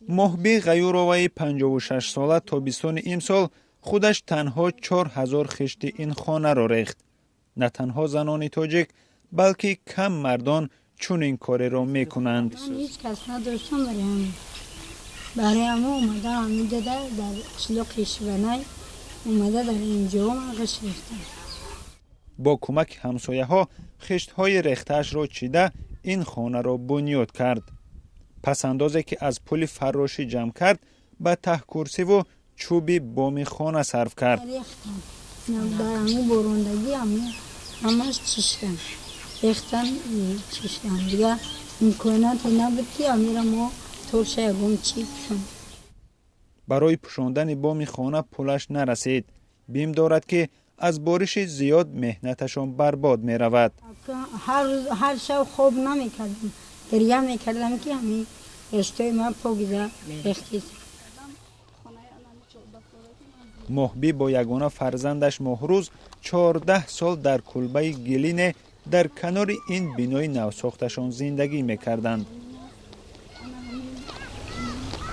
محبی غیوروی 56 ساله تابستان امسال خودش تنها 4000 خشت این خانه را ریخت. نه تنها زنان تاجیک بلکه کم مردان چون این کار را میکنند. هیچ کس نداشتم برای همه اومده همینجا در شلوغ کشورنای اومده در اینجا من غش ریختم. با کمک همسایه ها خشت های ریختش را چیده این خانه را بنیاد کرد. پس اندازه که از پول فراشی جمع کرد به ته کرسی و چوبی بام خانه صرف کرد. ریختم در همون بروندگی همش چشتم ریختم چشتم دیگه امکانات نبود که امیره ما ترشه گم چی کشم. برای پوشاندن بام خانه پولش نرسید. بیم دارد که از بارش زیاد مهنتشان برباد می رود. هر شب خواب نمی کردم. گریه می کردم که همین رشته من پاگیده ریختی. محبی با یگانه فرزندش مهروز 14 سال در کلبه گلین در کنار این بینای نوساختشان زندگی می کردند.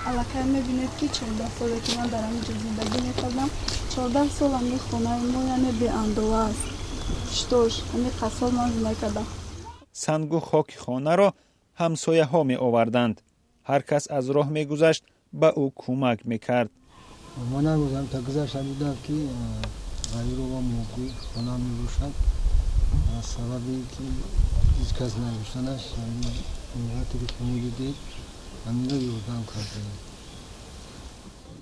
علاقه میبینید که 14 ساله که من در اینجا زندگی میکردم 14 سال همی خونه ما یعنی بی اندوه است. شتوش همی قصال من زندگی کردم. سنگ و خاک خانه را همسایه ها می آوردند. هر کس از راه می گذشت به او کمک می کرد. من نگذارم تا گذشت بودم که غیر و موقعی خانه می روشد از سببی که هیچ کس نروشتنش موقعی که خونه دید همین رو یوردم کرده.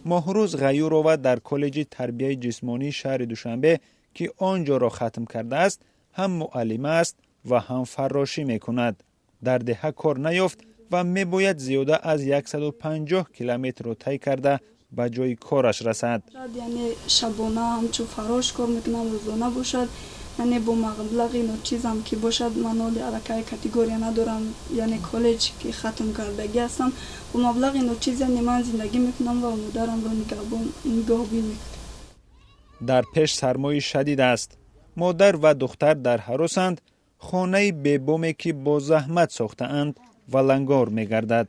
مهروز غیورова در کالج تربیت جسمانی شهر دوشنبه که آنجا را ختم کرده است هم معلم است و هم فراشی می کند. در دهه کار نیافت و می باید زیاده از 150 کیلومتر را طی کرده به جای کارش رسد. یعنی شبانه همچون فراش کار میکنم روزانه باشد یعنی با مبلغ اینو چیزم که باشد من حالی علاقه کاتگوری ندارم یعنی کالج که ختم کردگی هستم با مبلغ اینو چیز یعنی من زندگی میکنم و مادرم رو نگهبانی میکنم. در پیش سرمایه شدید است. مادر و دختر در هراسند. خانه بی بامی که با زحمت ساخته اند و لنگار می گردد.